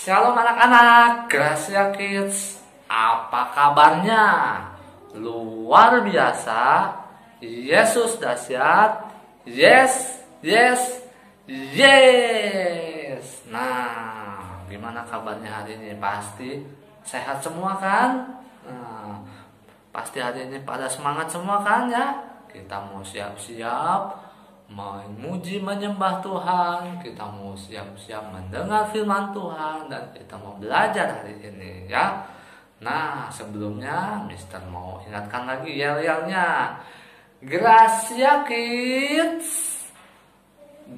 Shalom anak-anak, Gracia Kids. Apa kabarnya? Luar biasa. Yesus dahsyat. Yes, yes, yes. Nah, gimana kabarnya hari ini? Pasti sehat semua kan? Nah, pasti hari ini pada semangat semua kan ya? Kita mau siap-siap memuji menyembah Tuhan, kita mau siap-siap mendengar firman Tuhan, dan kita mau belajar hari ini ya. Nah, sebelumnya Mister mau ingatkan lagi yel-yelnya. Gracia Kids,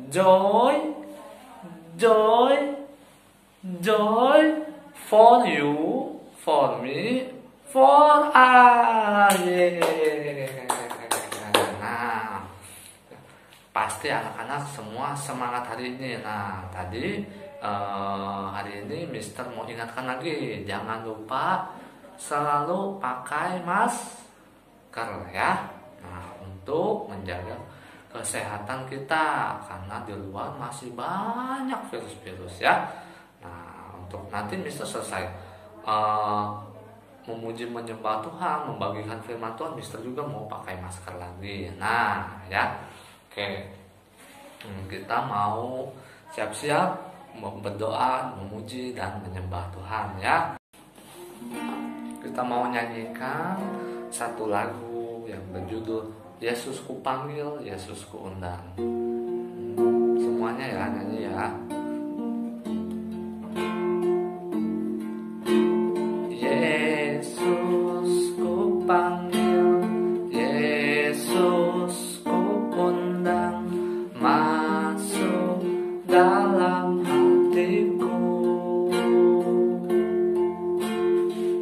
joy, joy, joy for you, for me, for I. Pasti anak-anak semua semangat hari ini. Nah, tadi hari ini Mister mau ingatkan lagi, jangan lupa selalu pakai masker ya. Nah, untuk menjaga kesehatan kita, karena di luar masih banyak virus-virus ya. Nah, untuk nanti Mister selesai memuji menyembah Tuhan, membagikan firman Tuhan, Mister juga mau pakai masker lagi. Nah, ya. Oke, kita mau siap-siap berdoa, memuji dan menyembah Tuhan ya. Kita mau nyanyikan satu lagu yang berjudul Yesus ku panggil, Yesus ku undang. Semuanya ya nyanyi ya. Yesus ku panggil, Yesus masuk dalam hatiku.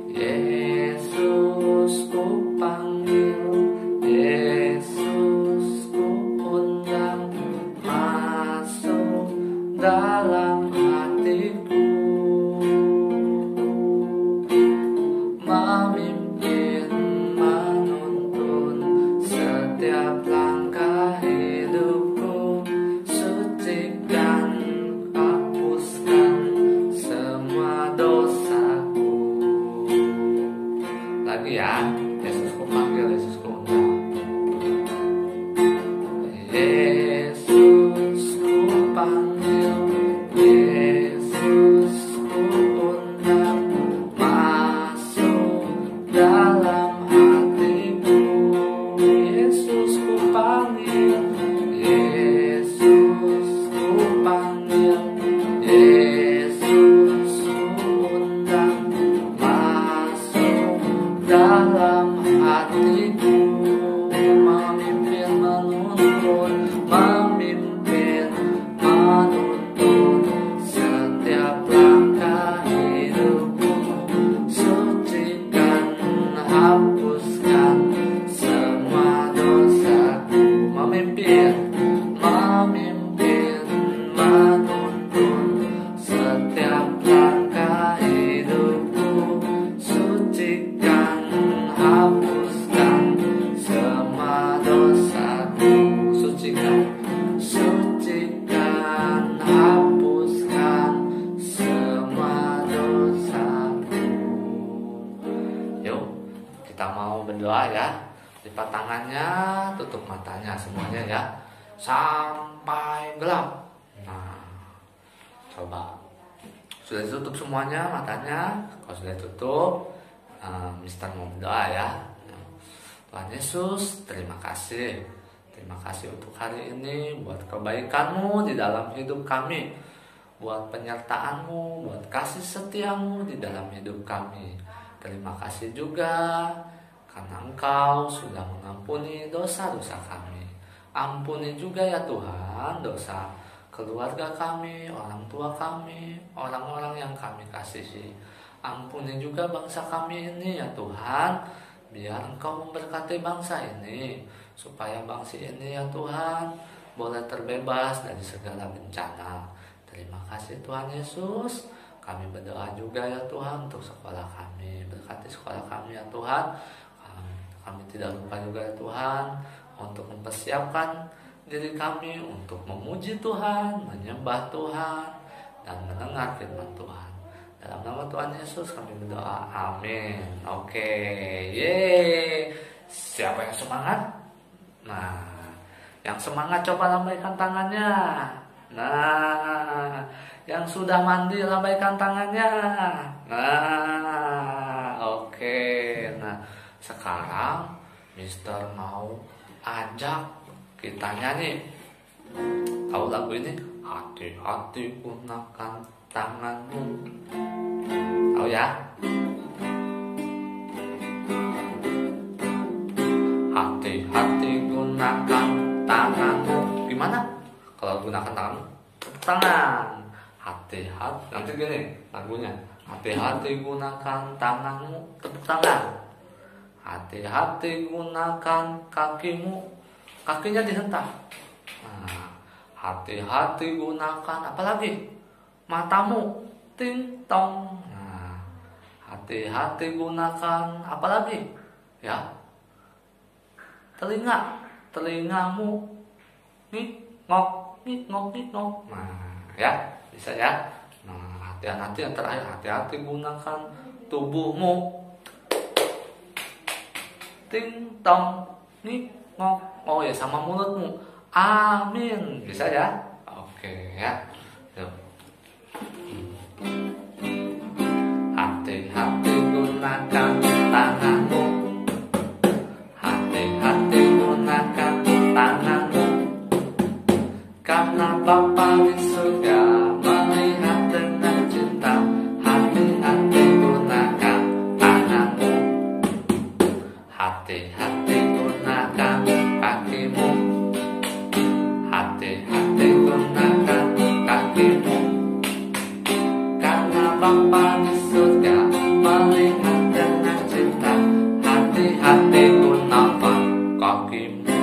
Yesus ku panggil, Yesus ku undang, masuk dalam hatiku. Memimpin, menuntun setiap langkah hidupku. Sucikan, hapuskan semua dosaku. Lagi ya, Yesus ku panggil, Yesus ku undang. Yesus ku panggil, Yesus ku undang, masuk dalam hatiku. Yesus ku panggil, Yesus ku panggil, Yesus ku undang, masuk dalam hatiku. Memimpin, menuntun, memimpin, menuntun setiap langkah hidupku. Sucikan, hapuskan semua dosaku. Memimpin, memimpin, menuntun setiap langkah hidupku. Sucikan, hapuskan semua dosaku. Sucikan, sucikan, hapuskan semua dosaku. Yuk, kita mau berdoa ya. Lipat tangannya, tutup matanya semuanya ya, sampai gelap. Nah, coba sudah ditutup semuanya matanya. Kalau sudah tutup, Mister mau berdoa ya. Tuhan Yesus, terima kasih. Terima kasih untuk hari ini, buat kebaikan-Mu di dalam hidup kami, buat penyertaan-Mu, buat kasih setia-Mu di dalam hidup kami. Terima kasih juga karena Engkau sudah mengampuni dosa-dosa kami. Ampuni juga ya Tuhan dosa keluarga kami, orang tua kami, orang-orang yang kami kasihi. Ampuni juga bangsa kami ini ya Tuhan. Biar Engkau memberkati bangsa ini, supaya bangsa ini ya Tuhan boleh terbebas dari segala bencana. Terima kasih Tuhan Yesus. Kami berdoa juga ya Tuhan untuk sekolah kami. Berkati sekolah kami ya Tuhan. Kami tidak lupa juga ya Tuhan untuk mempersiapkan diri kami untuk memuji Tuhan, menyembah Tuhan, dan mendengar firman Tuhan. Dalam nama Tuhan Yesus kami berdoa, amin. Oke, yeay. Siapa yang semangat? Nah, yang semangat coba lambaikan tangannya. Nah, yang sudah mandi lambaikan tangannya. Nah, oke. Nah, sekarang Mister mau ajak kita nyanyi. Tahu lagu ini? Hati-hati gunakan tanganmu. Tahu ya? Hati-hati gunakan tanganmu. Gimana? Kalau gunakan tanganmu, tepuk tangan. Hati-hati. Nanti gini lagunya. Hati-hati gunakan tanganmu, tepuk tangan. Hati-hati gunakan kakimu, kakinya dihentak. Nah, hati-hati gunakan apa lagi? Matamu, ting tong. Nah, hati-hati gunakan apa lagi? Ya, telingamu, ngok, ngok. Nah, ya, bisa ya. Nah, hati-hati yang terakhir, hati-hati gunakan tubuhmu, ting tong, ngok. Oh ya, sama mulutmu, amin. Bisa ya? Oke ya. Yuk. Hati-hati gunakan tanganmu, hati-hati gunakan tanganmu, karena Bapa di surga melihat dengan cinta. Hati-hati gunakan tanganmu, hati-hati gunakan kakimu, hati-hati gunakan kakimu, karena Bapa di surga melihat dengan cinta. Hati-hati gunakan kakimu.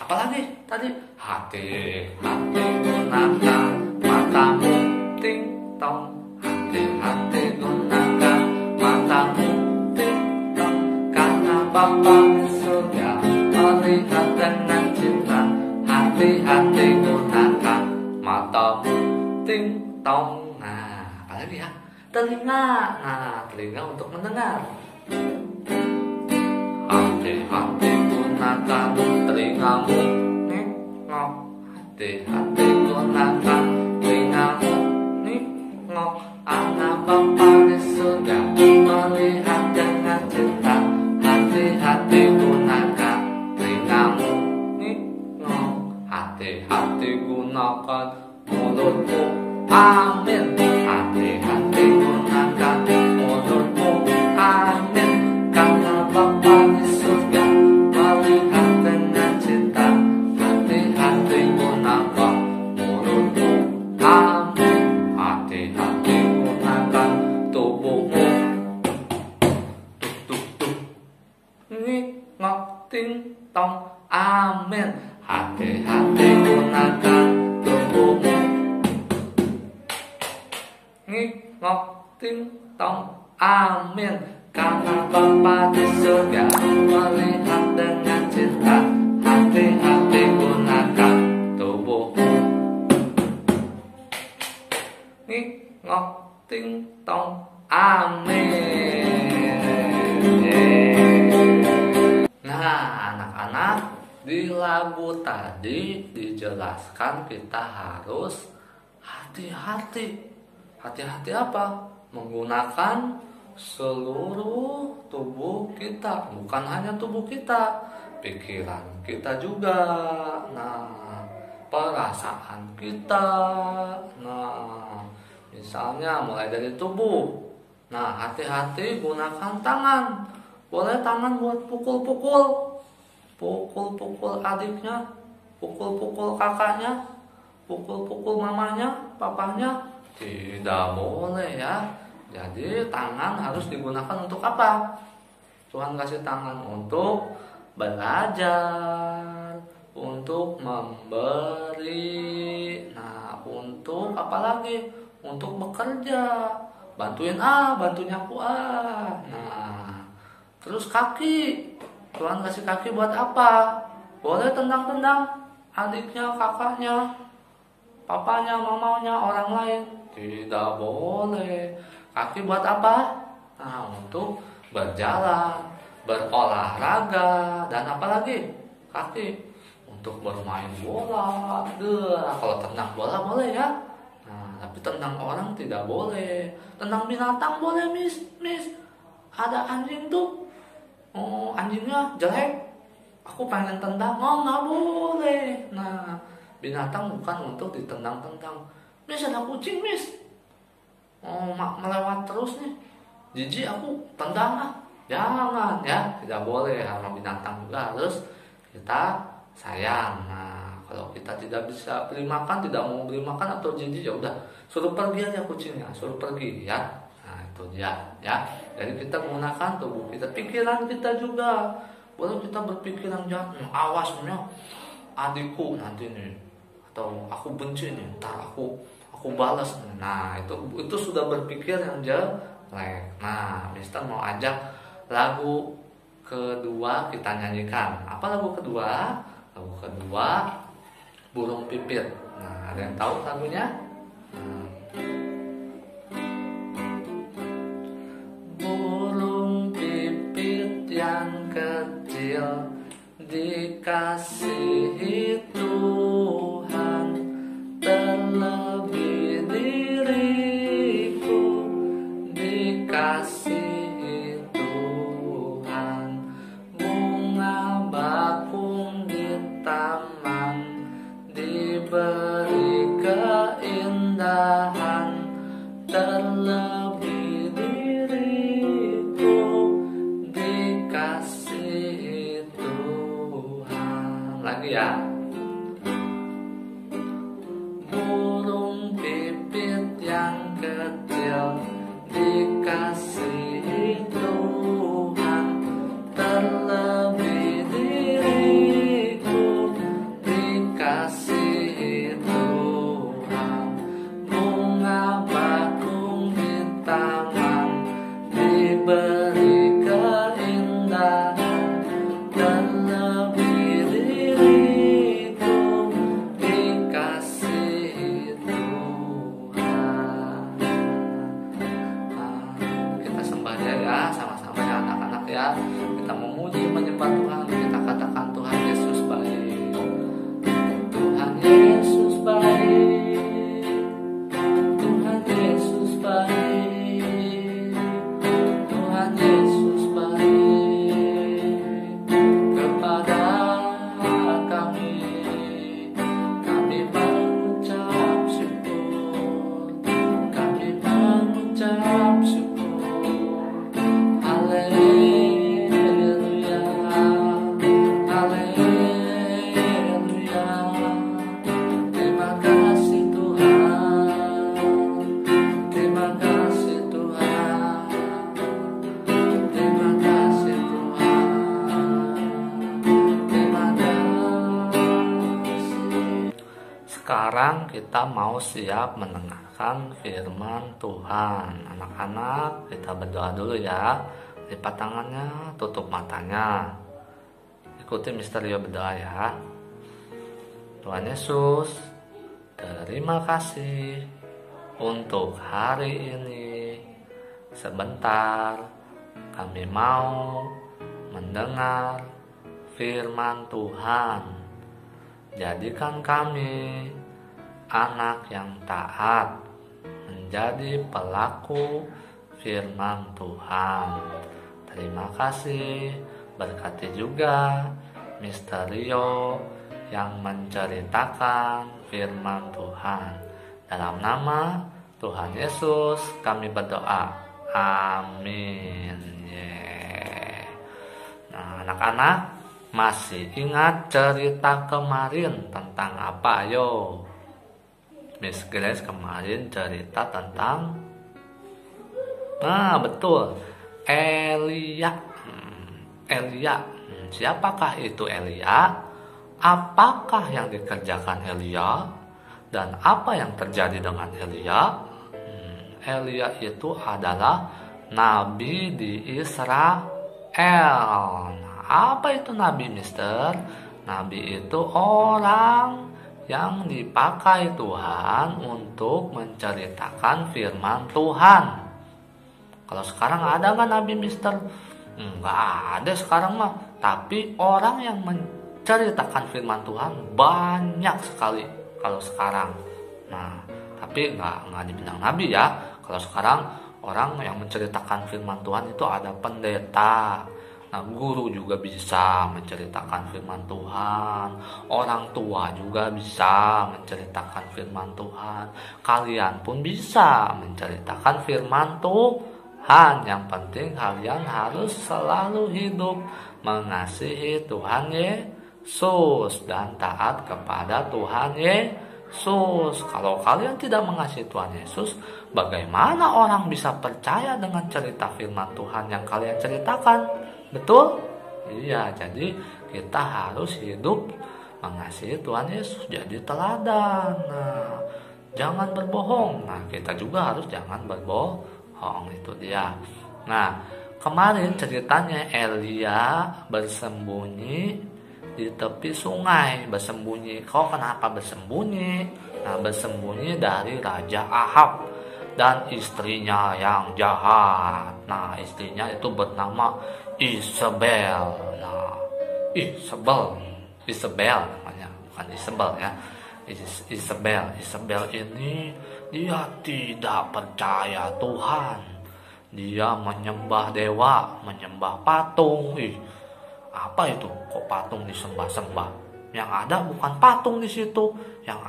Apalagi tadi? Hati-hati gunakan matamu, ting tong. Hati-hati gunakan matamu, ting tong, karena Bapa di surga melihat dengan cinta. Hati-hati gunakan matamu, ting tong. Nah, apalagi ya? Telinga. Nah, telinga untuk mendengar. Hati-hati gunakan telingamu, ngok. Hati-hati gunakan telingamu, ngok. Anak Bapa di surga melihat dengan cinta. Hati-hati gunakan telingamu, ngok. Hati-hati gunakan mulutmu, amin. Hati-hati gunakan mulutmu, amin. Karena Bapa di surga melihat dengan cinta. Hati-hati gunakan mulutmu, amin. Hati-hati gunakan tubuhmu, tuk. Ngok, ting tong, amin. Hati-hati gunakan tubuhmu, ngok, ting tong, amin. Karena Bapa di surga melihat dengan cinta. Hati-hati gunakan tubuhmu, ngok, ting tong, amin. Nah, anak-anak, di lagu tadi dijelaskan kita harus hati-hati. Hati-hati apa? Menggunakan seluruh tubuh kita, bukan hanya tubuh kita, pikiran kita juga, nah, perasaan kita, nah, misalnya mulai dari tubuh. Nah, hati-hati gunakan tangan. Boleh tangan buat pukul-pukul adiknya, pukul-pukul kakaknya, pukul-pukul mamanya, papanya. Tidak boleh ya. Jadi tangan harus digunakan untuk apa? Tuhan kasih tangan untuk belajar, untuk memberi, nah, untuk apa lagi? Untuk bekerja, bantuin bantuin aku Nah, terus kaki, Tuhan kasih kaki buat apa? Boleh tendang-tendang adiknya, kakaknya. papanya, mamanya orang lain? Tidak boleh. Kaki buat apa? Nah, untuk berjalan, berolahraga, dan apa lagi? Kaki untuk bermain bola. Kalau tendang bola boleh ya. Nah, tapi tendang orang tidak boleh. Tendang binatang boleh, Miss. Ada anjing tuh. Oh, anjingnya jelek. Aku pengen tendang. Oh, nggak boleh. Nah, binatang bukan untuk ditendang-tendang. Miss, ada kucing, Miss. Oh, melewat terus nih. Jijik aku, tendang ah. Jangan ya, tidak boleh. Sama binatang juga harus kita sayang. Nah, kalau kita tidak bisa beli makan, tidak mau beli makan atau jijik, ya udah suruh pergi aja kucingnya, suruh pergi ya. Nah, itu dia ya. Jadi kita menggunakan tubuh kita, pikiran kita juga. Boleh kita berpikiran jahat, awas nih, adikku nanti nih, atau aku benci nih, ntar aku balas nih. Nah, itu sudah berpikir yang jelek. Nah, Mister mau ajak lagu kedua kita nyanyikan. Apa lagu kedua? Lagu kedua Burung Pipit. Nah, ada yang tahu lagunya? Burung pipit yang kecil dikasihi Tuhan, terlebih diriku dikasihi Tuhan. Bunga bakung di taman diberi keindahan, terlebih diriku dikasihi Tuhan. Lagi ya. Burung pipit yang kecil dikasihi Tuhan, terlebih diriku dikasihi Tuhan. Bunga bakung di taman diberi keindahan, terlebih diriku dikasihi Tuhan. Kita sembah dia ya, sama-sama ya anak-anak ya. Kita memuji menyembah Tuhan, kita katakan Tuhan Yesus baik. Tuhan Yesus baik. Tuhan Yesus baik. Tuhan Yesus baik kepada kami. Kami mengucap syukur. Kami mengucap syukur. Haleluya. Haleluya. Terima kasih Tuhan. Terima kasih Tuhan. Terima kasih Tuhan. Terima kasih. Sekarang kita mau siap mendengarkan firman Tuhan. Anak-anak, kita berdoa dulu ya. Lipat tangannya, tutup matanya. Ikuti Misterio berdoa ya. Tuhan Yesus, terima kasih untuk hari ini. Sebentar kami mau mendengar firman Tuhan. Jadikan kami anak yang taat, menjadi pelaku firman Tuhan. Terima kasih. Berkati juga Misterio yang menceritakan firman Tuhan. Dalam nama Tuhan Yesus kami berdoa. Amin. Nah, anak-anak, masih ingat cerita kemarin tentang apa? Ayo, Miss Grace kemarin cerita tentang, nah betul, Elia. Siapakah itu Elia? Apakah yang dikerjakan Elia? Dan apa yang terjadi dengan Elia? Elia itu adalah nabi di Israel. Nah, apa itu nabi, Mister? Nabi itu orang yang dipakai Tuhan untuk menceritakan firman Tuhan. Kalau sekarang ada nggak Nabi Mister? Nggak ada sekarang mah. Tapi orang yang menceritakan firman Tuhan banyak sekali kalau sekarang. Nah, tapi nggak dibilang Nabi ya. Kalau sekarang orang yang menceritakan firman Tuhan itu ada pendeta. Nah, guru juga bisa menceritakan firman Tuhan. Orang tua juga bisa menceritakan firman Tuhan. Kalian pun bisa menceritakan firman Tuhan. Yang penting kalian harus selalu hidup mengasihi Tuhan Yesus dan taat kepada Tuhan Yesus. Kalau kalian tidak mengasihi Tuhan Yesus, bagaimana orang bisa percaya dengan cerita firman Tuhan yang kalian ceritakan? Betul? Iya, jadi kita harus hidup mengasihi Tuhan Yesus, jadi teladan. Nah, jangan berbohong. Nah, kita juga harus jangan berbohong, itu dia. Nah, kemarin ceritanya Elia bersembunyi di tepi sungai. Bersembunyi. Kok kenapa bersembunyi? Nah, bersembunyi dari Raja Ahab dan istrinya yang jahat. Nah, istrinya itu bernama Isabel. Nah, Isabel namanya, bukan Isabel ya. Isabel ini dia tidak percaya Tuhan. Dia menyembah dewa, menyembah patung. Apa itu? Kok patung disembah-sembah? Yang ada bukan patung di situ. Yang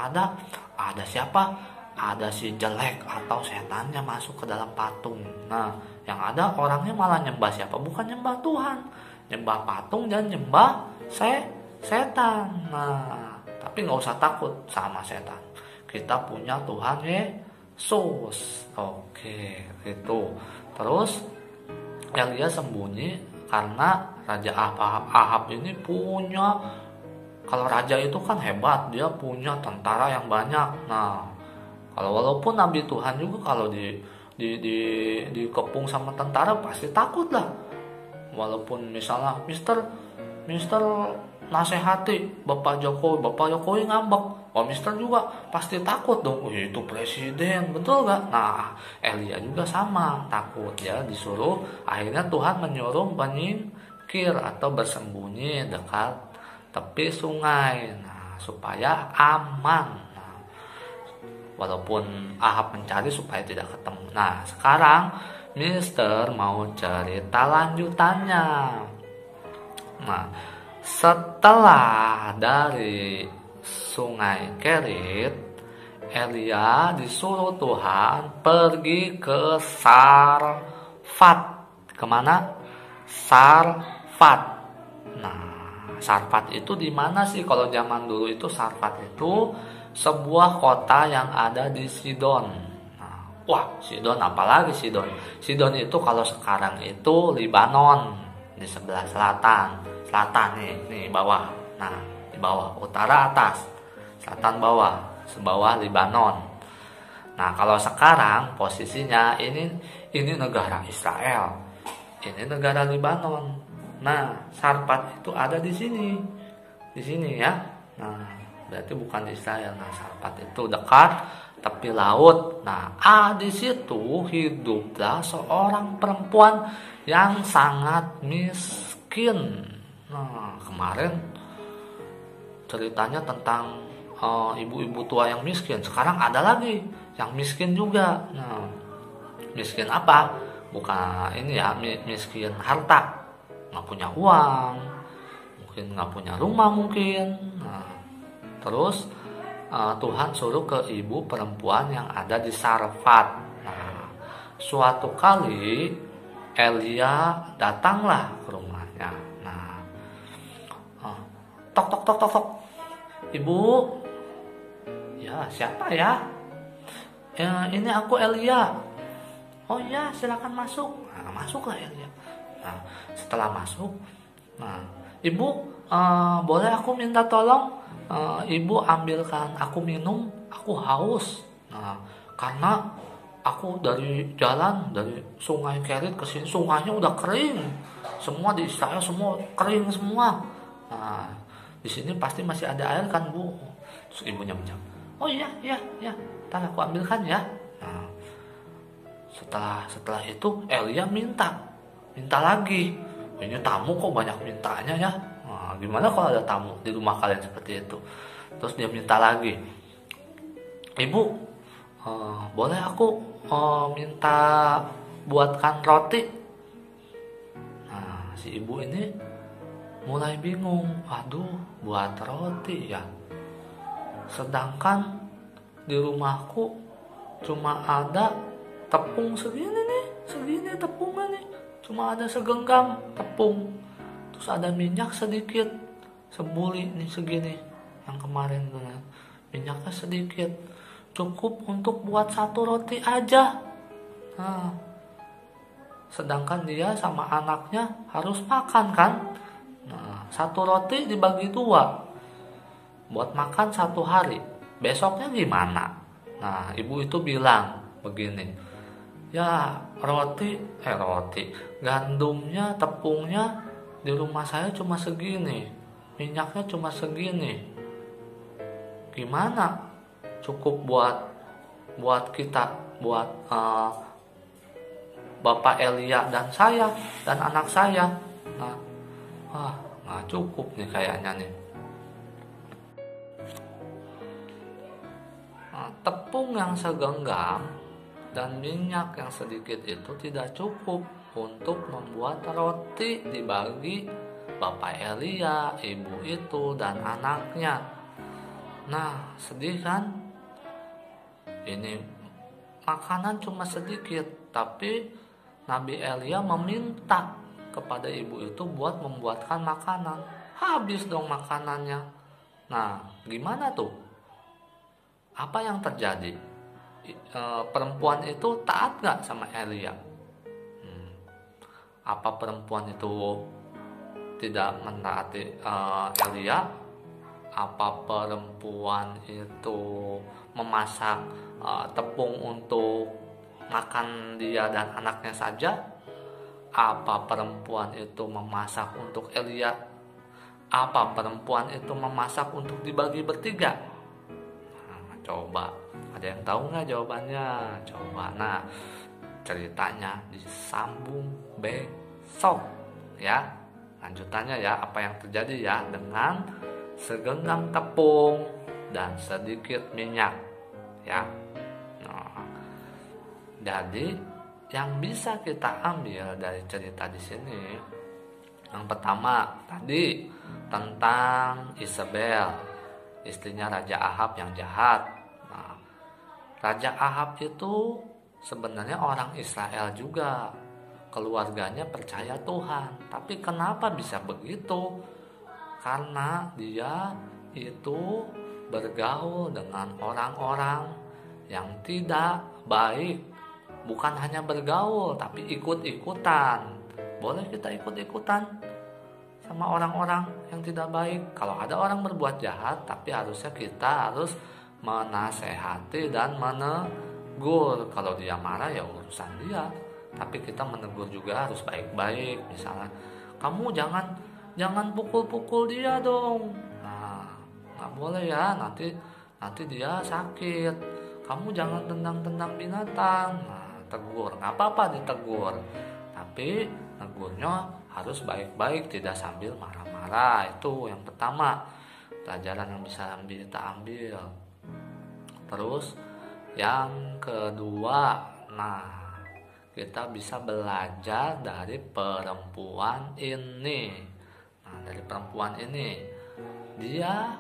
ada siapa? Ada si jelek atau setannya masuk ke dalam patung. Nah, yang ada orangnya malah nyembah siapa? Bukan nyembah Tuhan, nyembah patung dan nyembah setan. Nah, tapi nggak usah takut sama setan. Kita punya Tuhan Yesus. Oke, itu. Terus yang dia sembunyi karena Raja Ahab ini punya, kalau raja itu kan hebat, dia punya tentara yang banyak. Nah, kalau walaupun Nabi Tuhan juga kalau dikepung sama tentara pasti takut lah. Walaupun misalnya Mister nasihati Bapak Jokowi ngambek, Mister juga pasti takut dong. Itu presiden, betul gak? Nah, Elia juga sama, takut ya, disuruh. Akhirnya Tuhan menyuruh menyingkir atau bersembunyi dekat tepi sungai, nah, supaya aman. Walaupun Ahab mencari supaya tidak ketemu. Nah, sekarang Mister mau cerita lanjutannya. Nah, setelah dari sungai Kerit, Elia disuruh Tuhan pergi ke Sarfat. Kemana? Sarfat. Nah, Sarfat itu di mana sih? Kalau zaman dulu itu Sarfat itu sebuah kota yang ada di Sidon. Nah, Sidon, apalagi Sidon? Sidon itu kalau sekarang itu Libanon, di sebelah selatan nih bawah. Nah, di bawah, utara atas, selatan bawah, sebawah Libanon. Nah, kalau sekarang posisinya ini negara Israel, ini negara Libanon. Nah, Sarfat itu ada di sini ya. Nah, berarti bukan di Israel. Nah, Sarfat itu dekat tepi laut. Nah, di situ hiduplah seorang perempuan yang sangat miskin. Nah, kemarin ceritanya tentang ibu-ibu tua yang miskin. Sekarang ada lagi yang miskin juga. Nah, miskin apa? Bukan ini ya, miskin harta. Nggak punya uang, mungkin nggak punya rumah mungkin. Nah, terus Tuhan suruh ke ibu perempuan yang ada di Sarfat. Nah, suatu kali Elia datanglah ke rumahnya. Nah, tok tok tok tok tok. Ibu, ya siapa ya? Ini aku Elia. Oh ya, silakan masuk. Nah, masuklah Elia. Nah, setelah masuk, nah, ibu, boleh aku minta tolong? Ibu ambilkan aku minum, aku haus. Nah, karena aku dari jalan dari sungai Kerit ke sini, sungainya udah kering semua, di Israel semua kering semua. Nah, di sini pasti masih ada air kan Bu? Terus ibunya menjawab, oh iya, ntar aku ambilkan ya. Nah, setelah itu Elia minta lagi. Ini tamu kok banyak mintanya ya. Nah, gimana kalau ada tamu di rumah kalian seperti itu? Terus dia minta lagi, ibu, boleh aku minta buatkan roti? Nah, si ibu ini mulai bingung, aduh buat roti ya, sedangkan di rumahku cuma ada tepung segini tepungnya nih, cuma ada segenggam tepung, terus ada minyak sedikit, sebuli nih segini, yang kemarin tuh minyaknya sedikit, cukup untuk buat satu roti aja. Nah, sedangkan dia sama anaknya harus makan kan. Nah, satu roti dibagi 2 buat makan 1 hari. Besoknya gimana? Nah, ibu itu bilang begini, ya roti, gandumnya, tepungnya di rumah saya cuma segini, minyaknya cuma segini. Gimana? Cukup buat kita, buat Bapak Elia dan saya dan anak saya. Nah, nggak cukup nih kayaknya nih. Nah, tepung yang segenggam dan minyak yang sedikit itu tidak cukup untuk membuat roti dibagi Bapak Elia, ibu itu dan anaknya. Nah, sedih kan? Ini makanan cuma sedikit, tapi Nabi Elia meminta kepada ibu itu buat membuatkan makanan. Habis dong makanannya. Nah, gimana tuh? Apa yang terjadi? Perempuan itu taat gak sama Elia? Apa perempuan itu tidak menaati Elia? Apa perempuan itu memasak tepung untuk makan dia dan anaknya saja? Apa perempuan itu memasak untuk Elia? Apa perempuan itu memasak untuk dibagi bertiga? Nah, coba, ada yang tahu nggak jawabannya? Coba, nah ceritanya disambung besok ya. Lanjutannya ya, apa yang terjadi ya dengan segenggam tepung dan sedikit minyak ya. Nah, jadi yang bisa kita ambil dari cerita di sini, yang pertama tadi tentang Isabel, istrinya Raja Ahab yang jahat. Nah, Raja Ahab itu sebenarnya orang Israel juga, keluarganya percaya Tuhan, tapi kenapa bisa begitu? Karena dia itu bergaul dengan orang-orang yang tidak baik. Bukan hanya bergaul, tapi ikut-ikutan. Boleh kita ikut-ikutan sama orang-orang yang tidak baik. Kalau ada orang berbuat jahat, tapi harusnya kita harus menasehati dan menegur. Kalau dia marah ya urusan dia, tapi kita menegur juga harus baik-baik. Misalnya, kamu jangan pukul-pukul dia dong. Nah, nggak boleh ya, nanti dia sakit. Kamu jangan tendang-tendang binatang. Nah, tegur, nggak apa-apa ditegur, tapi negurnya harus baik-baik, tidak sambil marah-marah. Itu yang pertama, pelajaran yang bisa kita ambil. Terus yang kedua, nah kita bisa belajar dari perempuan ini. Nah, dari perempuan ini, dia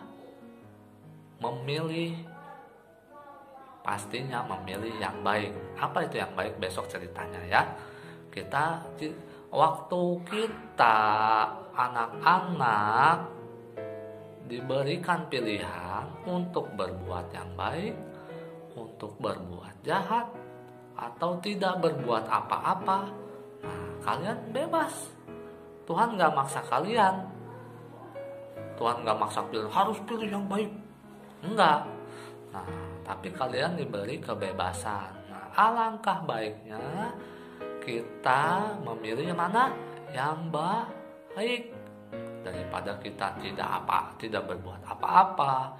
pastinya memilih yang baik. Apa itu yang baik? Besok ceritanya ya. Waktu kita anak-anak diberikan pilihan untuk berbuat yang baik, untuk berbuat jahat, atau tidak berbuat apa-apa, nah kalian bebas. Tuhan gak maksa kalian. Tuhan gak maksa kalian harus pilih yang baik. Enggak. Nah, tapi kalian diberi kebebasan. Nah, alangkah baiknya kita memilih yang mana? Yang baik. daripada kita tidak berbuat apa-apa,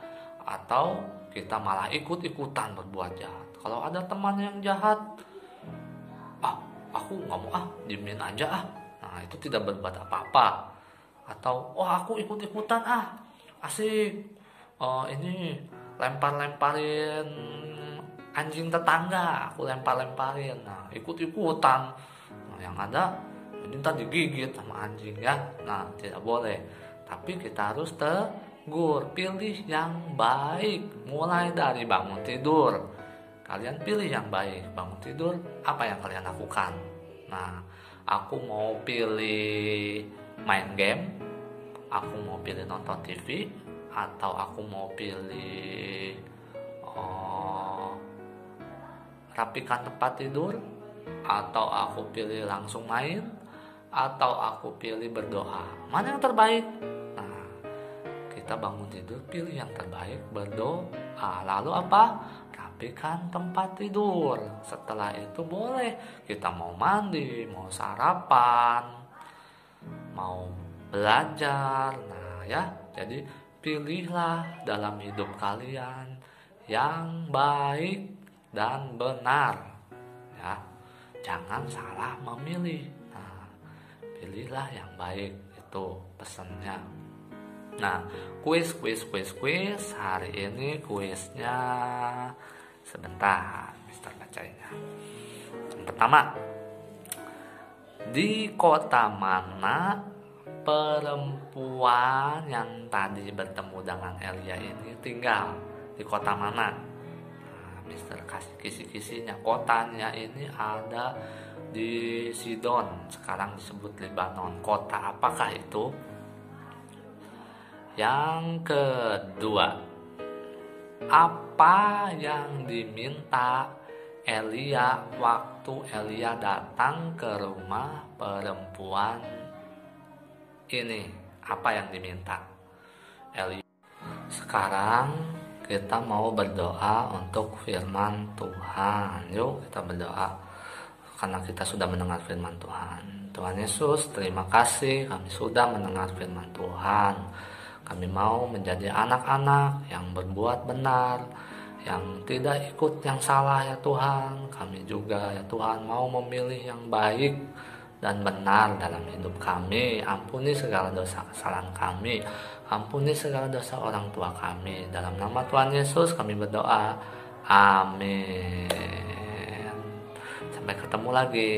atau kita malah ikut-ikutan berbuat jahat. Kalau ada teman yang jahat, aku nggak mau, diemin aja. Nah, itu tidak berbuat apa-apa. Atau aku ikut-ikutan, asik, ini lempar-lemparin anjing tetangga, aku lempar-lemparin. Nah, ikut-ikutan. Nah, yang ada ini tadi digigit sama anjing ya. Nah, tidak boleh. Tapi kita harus tegur, pilih yang baik. Mulai dari bangun tidur, kalian pilih yang baik. Bangun tidur, apa yang kalian lakukan? Nah, aku mau pilih main game, aku mau pilih nonton TV, atau aku mau pilih rapikan tempat tidur, atau aku pilih langsung main, atau aku pilih berdoa. Mana yang terbaik? Nah, kita bangun tidur pilih yang terbaik, berdoa. Lalu apa? Rapikan tempat tidur. Setelah itu boleh kita mau mandi, mau sarapan, mau belajar. Nah ya, jadi pilihlah dalam hidup kalian yang baik dan benar ya. Jangan salah memilih. Nah, pilihlah yang baik, itu pesannya. Nah, kuis hari ini kuisnya sebentar, Mister bacainnya. Yang pertama, di kota mana perempuan yang tadi bertemu dengan Elia ini tinggal? Di kota mana? Nah, Mister kasih kisi-kisinya. Kotanya ini ada di Sidon, sekarang disebut Lebanon. Kota apakah itu? Yang kedua, apa yang diminta Elia waktu Elia datang ke rumah perempuan ini? Apa yang diminta Elia? Sekarang kita mau berdoa untuk firman Tuhan. Yuk kita berdoa, karena kita sudah mendengar firman Tuhan. Tuhan Yesus, terima kasih kami sudah mendengar firman Tuhan. Kami mau menjadi anak-anak yang berbuat benar, yang tidak ikut yang salah ya Tuhan. Kami juga ya Tuhan mau memilih yang baik dan benar dalam hidup kami. Ampuni segala dosa kesalahan kami, ampuni segala dosa orang tua kami. Dalam nama Tuhan Yesus kami berdoa, amin. Sampai ketemu lagi.